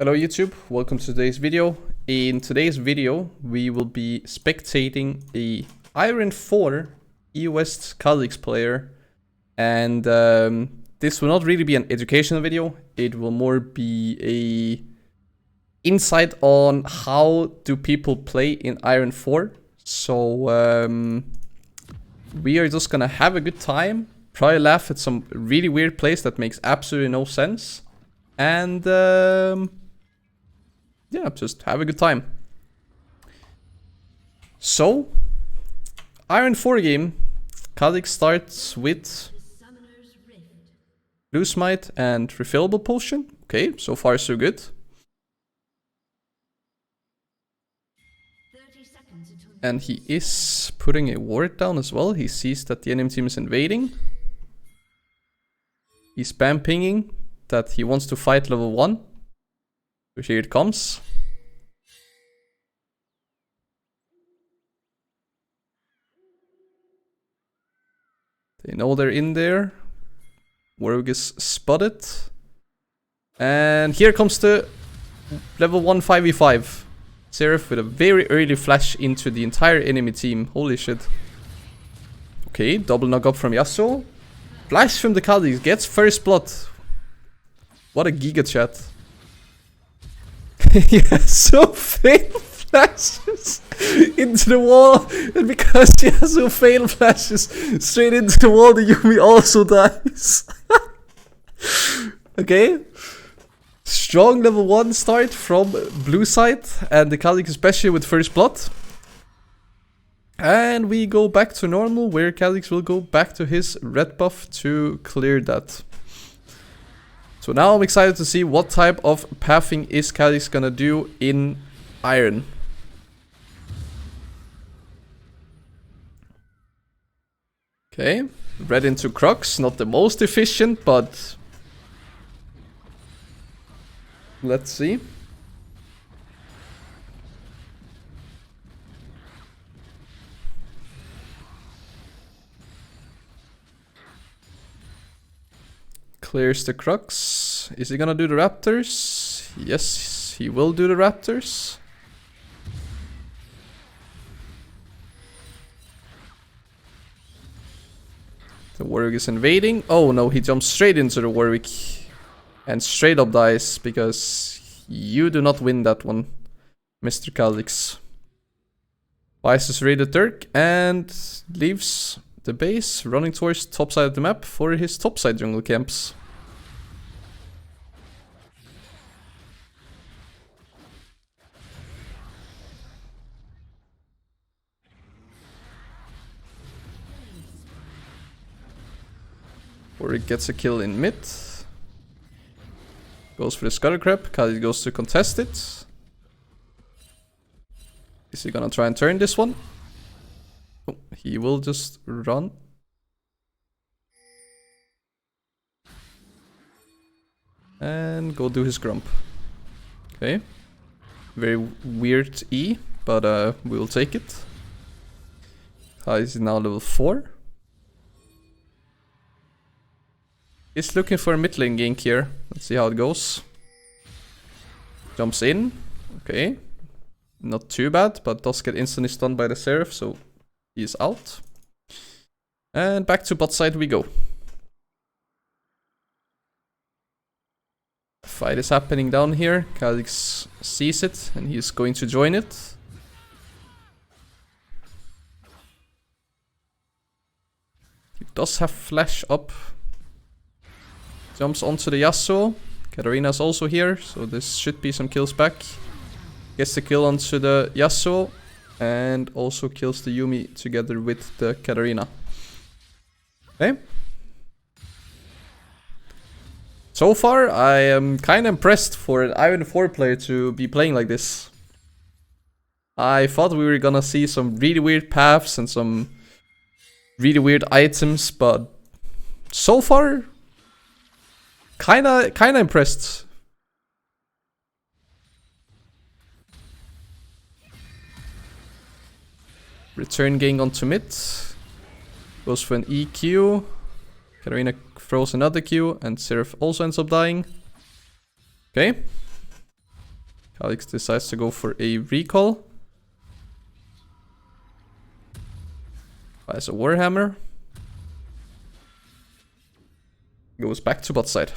Hello YouTube, welcome to today's video. In today's video, we will be spectating a Iron 4 EOS Kha Zix player. And this will not really be an educational video, it will more be a insight on how do people play in Iron 4. So we are just gonna have a good time, probably laugh at some really weird plays that makes absolutely no sense. And yeah, just have a good time. So, Iron 4 game. Kha Zix starts with Blue Smite and refillable potion. Okay, so far so good. And he is putting a ward down as well. He sees that the enemy team is invading. He's spam pinging that he wants to fight level 1. So here it comes. They know they're in there. Warwick is spotted. And here comes the level 1 5v5. Seraph with a very early flash into the entire enemy team. Holy shit. Okay, double knock up from Yasuo. Flash from the Kha Zix, gets first blood. What a giga chat. Yeah, so fail flashes into the wall, and because she has so fail flashes straight into the wall, the Yuumi also dies. Okay, strong level 1 start from blue side, and the Kha Zix especially with first blood. And we go back to normal, where Kha Zix will go back to his red buff to clear that. So now I'm excited to see what type of pathing is Kha Zix gonna do in Iron. Okay, red into Crocs, not the most efficient, but let's see. Clears the Crux. Is he gonna do the Raptors? Yes, he will do the Raptors. The Warwick is invading. Oh no, he jumps straight into the Warwick and straight up dies because you do not win that one, Mr. Kha Zix. Buys his raided Turk and leaves the base, running towards top side of the map for his top side jungle camps. Warwick gets a kill in mid. Goes for the Scuttle Crab. Kha Zix goes to contest it. Is he gonna try and turn this one? Oh, he will just run. And go do his grump. Okay. Very weird E, but we will take it. Kha Zix is now level 4. He's looking for a mid lane gank here. Let's see how it goes. Jumps in. Okay. Not too bad, but does get instantly stunned by the Seraph, so he's out. And back to bot side we go. Fight is happening down here. Kha Zix sees it and he's going to join it. He does have flash up. Jumps onto the Yasuo. Katarina's also here, so this should be some kills back. Gets the kill onto the Yasuo and also kills the Yuumi together with the Katarina. Okay. So far, I am kind of impressed for an Iron 4 player to be playing like this. I thought we were gonna see some really weird paths and some really weird items, but so far, kinda impressed. Return gang onto mid. Goes for an EQ. Katarina throws another Q and Seraph also ends up dying. Okay. Kha Zix decides to go for a recall. Buys a Warhammer. Goes back to bot side.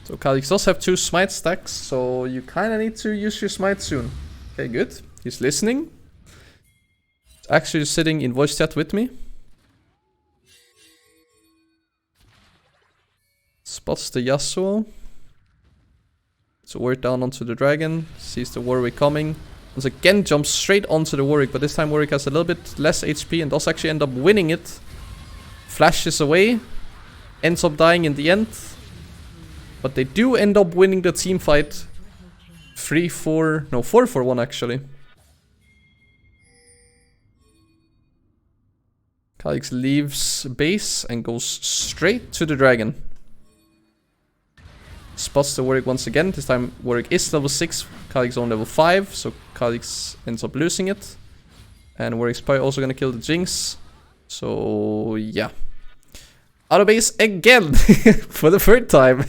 So Kha Zix does have 2 smite stacks, so you kind of need to use your smite soon. Okay, good. He's listening. He's actually sitting in voice chat with me. Spots the Yasuo. So word down onto the dragon. Sees the Warwick coming. Once again jumps straight onto the Warwick, but this time Warwick has a little bit less HP and does actually end up winning it. Flashes away. Ends up dying in the end. But they do end up winning the team fight. 3-4, no 4-4-1 actually. Kha Zix leaves base and goes straight to the dragon. Spots the Warwick once again. This time Warwick is level 6, Kha Zix on level 5, so Kha Zix ends up losing it. And Warwick's probably also gonna kill the Jinx. So yeah. Out of base again for the 3rd time.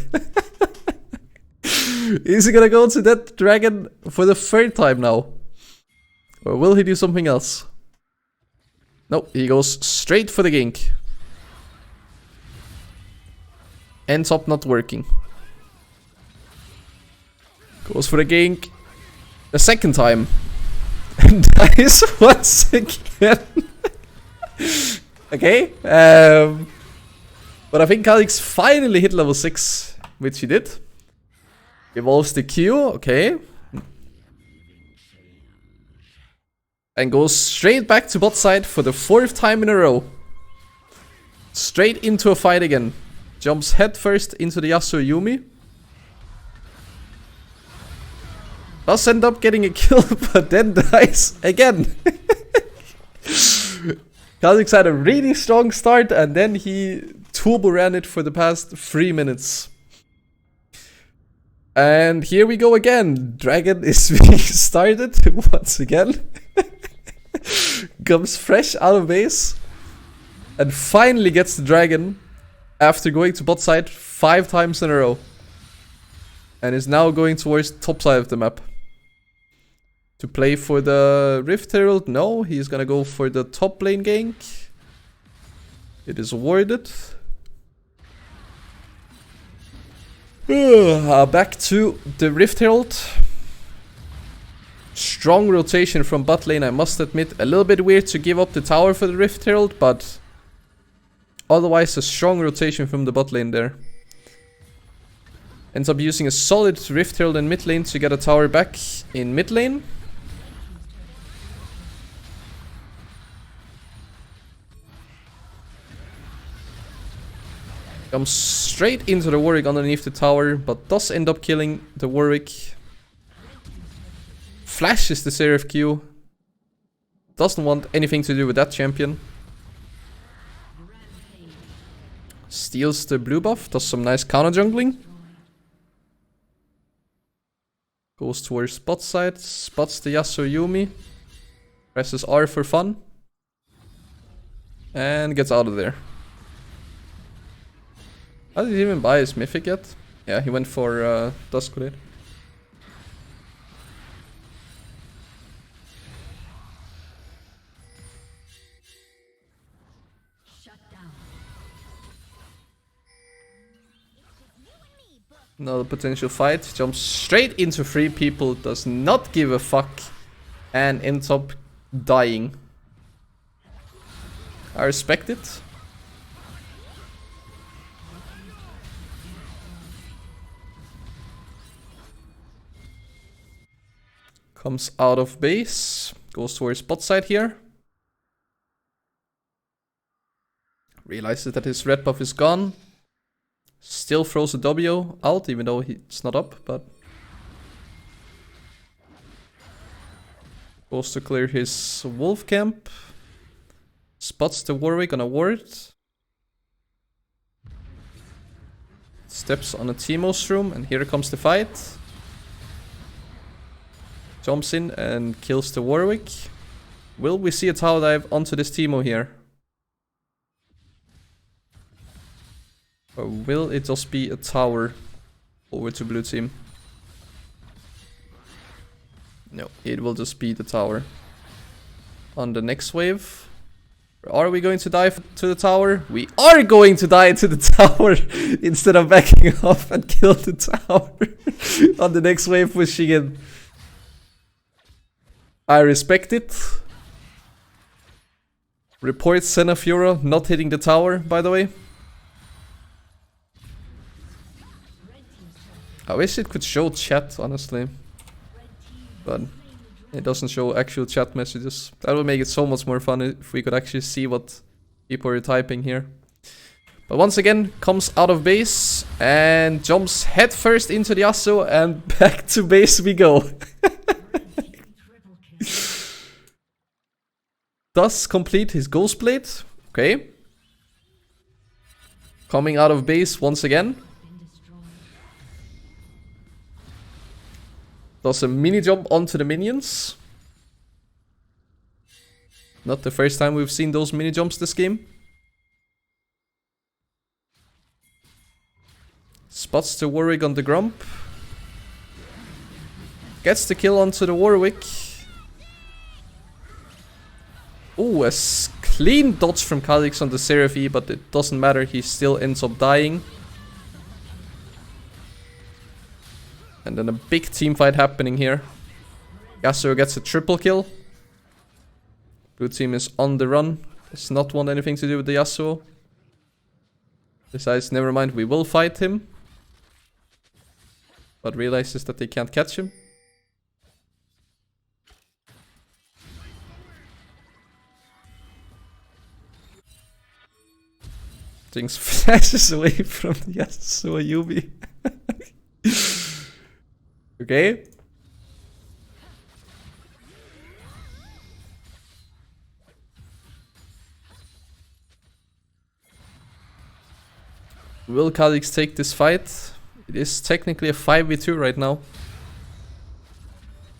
Is he gonna go to that dragon for the 3rd time now? Or will he do something else? No, he goes straight for the gank. Ends up not working. Goes for the gank the 2nd time. And dies once again. Okay. But I think Kha Zix finally hit level 6, which he did. Evolves the Q, okay. And goes straight back to bot side for the 4th time in a row. Straight into a fight again. Jumps head first into the Yasuo Yumi. Does end up getting a kill, but then dies again. Kha Zix had a really strong start and then he turbo ran it for the past 3 minutes. And here we go again. Dragon is being started once again. Comes fresh out of base. And finally gets the dragon after going to bot side 5 times in a row. And is now going towards top side of the map. To play for the Rift Herald? No, he's gonna go for the top lane gank. It is awarded. Back to the Rift Herald. Strong rotation from bot lane, I must admit. A little bit weird to give up the tower for the Rift Herald, but otherwise a strong rotation from the bot lane there. Ends up using a solid Rift Herald in mid lane to get a tower back in mid lane. Comes straight into the Warwick underneath the tower, but does end up killing the Warwick. Flashes the Seraph Q. Doesn't want anything to do with that champion. Steals the blue buff, does some nice counter jungling. Goes towards bot side, spots the Yasuo Yumi. Presses R for fun. And gets out of there. How did he even buy his mythic yet? Yeah, he went for Duskblade. Another potential fight. Jumps straight into 3 people. Does not give a fuck. And ends up dying. I respect it. Comes out of base. Goes towards bot side here. Realizes that his red buff is gone. Still throws a W out, even though it's not up, but... Goes to clear his wolf camp. Spots the Warwick on a ward. Steps on a Teemos room, and here comes the fight. Jumps in and kills the Warwick. Will we see a tower dive onto this Teemo here? Or will it just be a tower over to blue team? No, it will just be the tower. On the next wave. Are we going to die to the tower? We are going to die to the tower instead of backing off and kill the tower. On the next wave pushing in. I respect it. Report Senna Fiora not hitting the tower, by the way. I wish it could show chat, honestly. But it doesn't show actual chat messages. That would make it so much more fun if we could actually see what people are typing here. But once again, comes out of base and jumps headfirst into the Yasuo, and back to base we go. Does complete his Ghost Blade. Okay. Coming out of base once again. Does a mini jump onto the minions. Not the first time we've seen those mini jumps this game. Spots the Warwick on the Grump. Gets the kill onto the Warwick. Ooh, a clean dodge from Kha Zix on the Seraphy, but it doesn't matter, he still ends up dying. And then a big team fight happening here. Yasuo gets a triple kill. Blue team is on the run. Does not want anything to do with the Yasuo. Decides, never mind, we will fight him. But realizes that they can't catch him. Things flashes away from the Yasuo Yubi. Okay. Will Kha Zix take this fight? It is technically a 5v2 right now.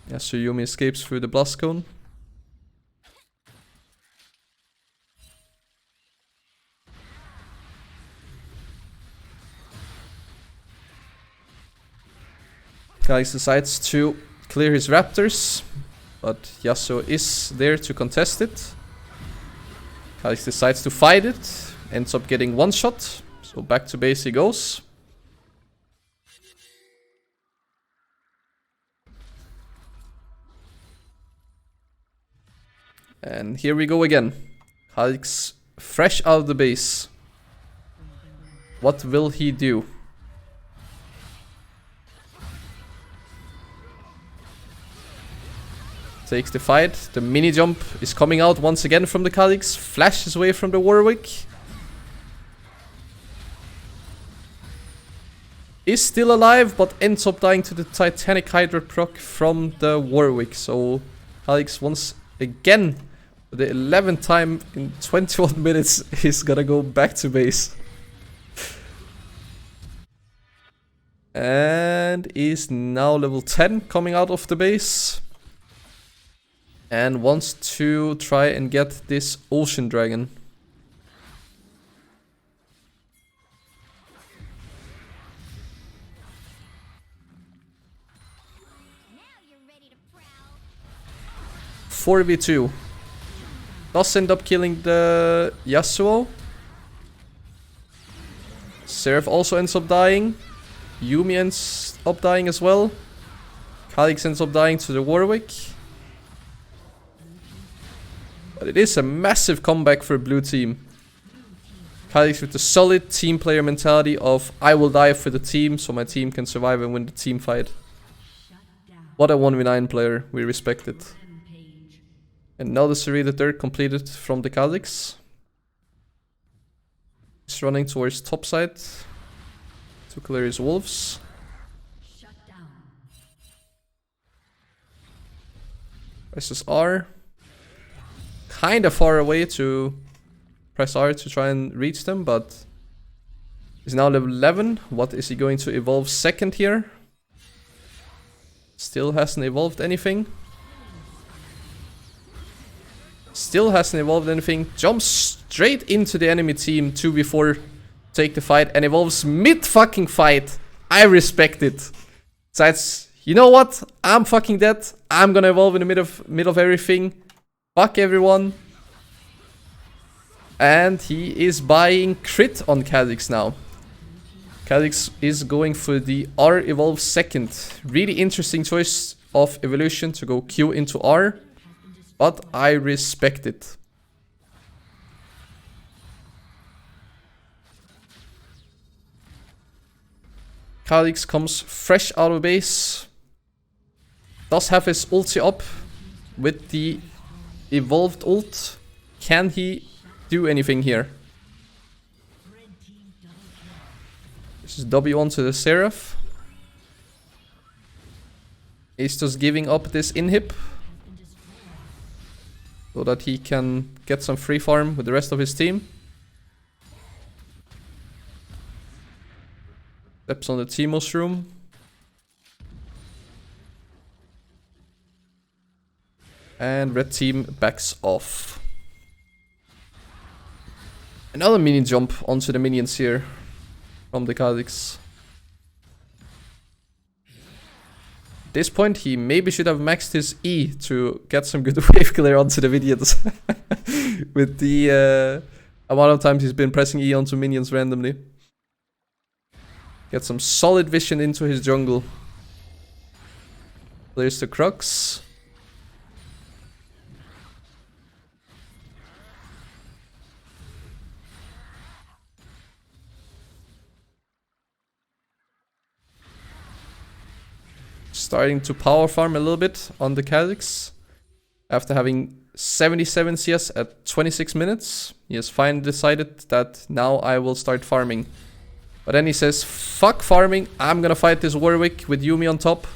Yasuo Yubi escapes through the blast cone. Kha Zix decides to clear his raptors, but Yasuo is there to contest it. Kha Zix decides to fight it, ends up getting one shot, so back to base he goes. And here we go again. Kha Zix fresh out of the base. What will he do? Takes the fight. The mini jump is coming out once again from the Kha Zix. Flashes away from the Warwick. Is still alive, but ends up dying to the Titanic Hydra proc from the Warwick. So Kha Zix once again, for the 11th time in 21 minutes, is gonna go back to base. And is now level 10 coming out of the base. And wants to try and get this Ocean Dragon. Now you're ready to prowl. 4v2. Does end up killing the Yasuo. Seraph also ends up dying. Yuumi ends up dying as well. Kha Zix ends up dying to the Warwick. But it is a massive comeback for blue team. Kha Zix with the solid team player mentality of I will die for the team so my team can survive and win the team fight. What a 1v9 player, we respect it. And now the Suri the third completed from the Kha Zix. He's running towards top side to clear his wolves. Presses R. Kinda far away to press R to try and reach them, but he's now level 11. What is he going to evolve second here? Still hasn't evolved anything. Still hasn't evolved anything. Jumps straight into the enemy team 2v4 take the fight and evolves mid-fucking fight. I respect it. Besides, you know what? I'm fucking dead. I'm gonna evolve in the mid of everything. Fuck everyone. And he is buying crit on Kha Zix now. Kha Zix is going for the R evolve second. Really interesting choice of evolution to go Q into R. But I respect it. Kha Zix comes fresh out of base. Does have his ulti up with the evolved ult. Can he do anything here? This is W onto the Seraph. He's just giving up this inhib so that he can get some free farm with the rest of his team. Steps on the Teemos room. And red team backs off. Another minion jump onto the minions here from the Kha Zix. At this point, he maybe should have maxed his E to get some good wave clear onto the minions. With the amount of times he's been pressing E onto minions randomly. Get some solid vision into his jungle. There's the Crux. Starting to power farm a little bit on the Kha Zix. After having 77 CS at 26 minutes, he has finally decided that now I will start farming. But then he says, fuck farming, I'm gonna fight this Warwick with Yuumi on top.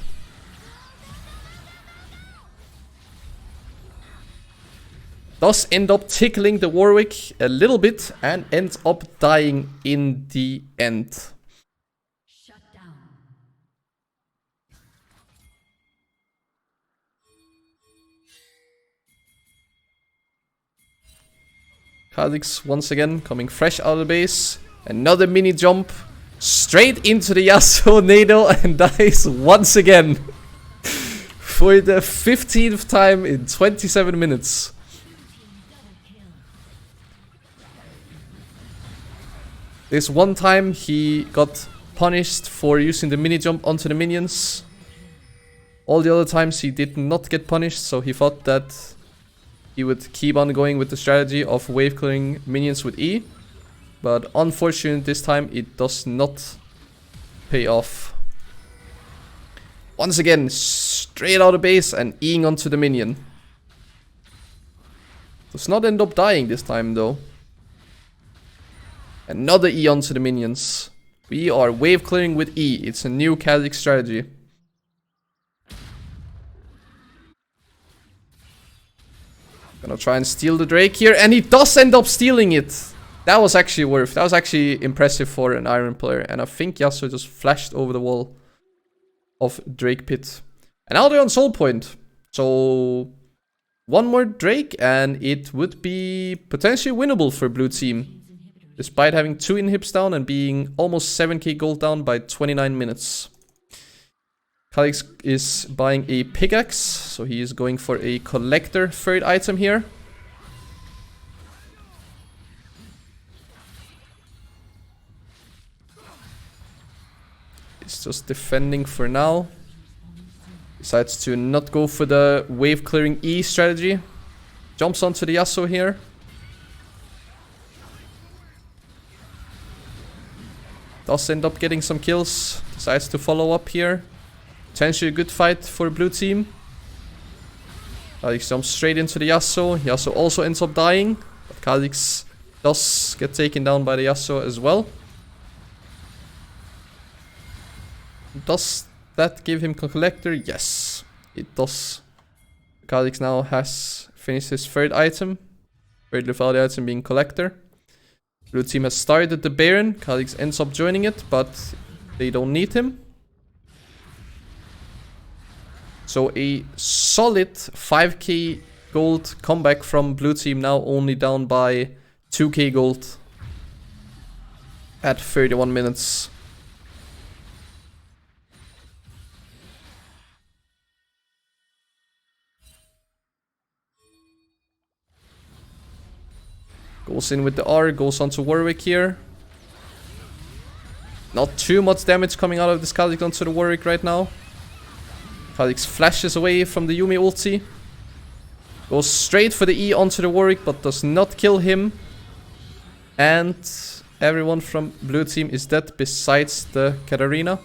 Does end up tickling the Warwick a little bit and ends up dying in the end. Kha Zix once again coming fresh out of the base. Another mini jump straight into the Yasuo nado and dies once again. For the 15th time in 27 minutes. This one time he got punished for using the mini jump onto the minions. All the other times he did not get punished, so he thought that he would keep on going with the strategy of wave clearing minions with E. But unfortunately this time it does not pay off. Once again, straight out of base and Eing onto the minion. Does not end up dying this time though. Another E onto the minions. We are wave clearing with E. It's a new Kha Zix strategy. Gonna try and steal the Drake here, and he does end up stealing it. That was actually worth. That was actually impressive for an Iron player, and I think Yasuo just flashed over the wall of Drake Pit. And now they're on Soul Point. So one more Drake, and it would be potentially winnable for blue team, despite having 2 inhibs down and being almost 7k gold down by 29 minutes. Kha Zix is buying a pickaxe, so he is going for a collector third item here. He's just defending for now. Decides to not go for the wave clearing E strategy. Jumps onto the Yasuo here. Does end up getting some kills. Decides to follow up here. Potentially a good fight for blue team. Kha Zix jumps straight into the Yasuo. Yasuo also ends up dying. But Kha Zix does get taken down by the Yasuo as well. Does that give him collector? Yes, it does. Kha Zix now has finished his third item. Third lethality item being collector. Blue team has started the Baron. Kha Zix ends up joining it, but they don't need him. So a solid 5k gold comeback from blue team, now only down by 2k gold. at 31 minutes. Goes in with the R, goes on to Warwick here. Not too much damage coming out of this Kha Zix onto the Warwick right now. Kha Zix flashes away from the Yuumi ulti. Goes straight for the E onto the Warwick, but does not kill him. And everyone from blue team is dead besides the Katarina.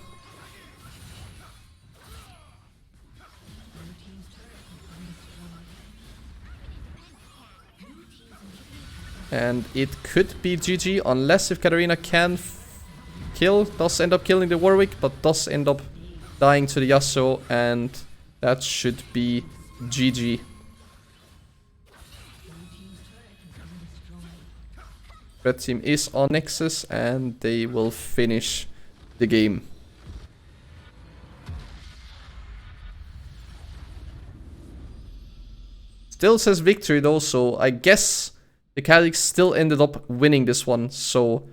And it could be GG unless if Katarina can kill, does end up killing the Warwick, but does end up dying to the Yasuo, and that should be GG. Red team is on Nexus and they will finish the game. Still says victory though, so I guess the Kha Zix still ended up winning this one. So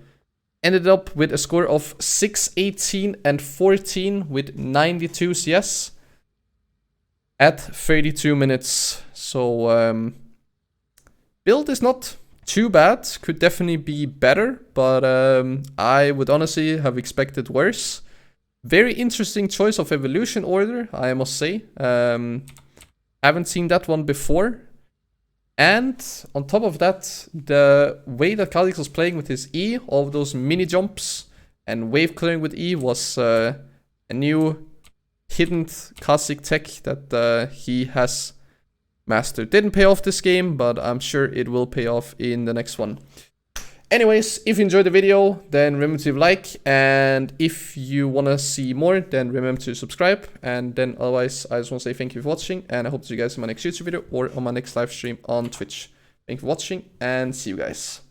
ended up with a score of 6-18 and 14 with 92 CS at 32 minutes. So build is not too bad, could definitely be better, but I would honestly have expected worse. Very interesting choice of evolution order, I must say. Haven't seen that one before. And on top of that, the way that Kha Zix was playing with his E, all of those mini jumps and wave clearing with E, was a new hidden Kha Zix tech that he has mastered. Didn't pay off this game, but I'm sure it will pay off in the next one. Anyways, if you enjoyed the video, then remember to like, and if you want to see more, then remember to subscribe. And then otherwise, I just want to say thank you for watching, and I hope to see you guys in my next YouTube video or on my next live stream on Twitch. Thank you for watching, and see you guys.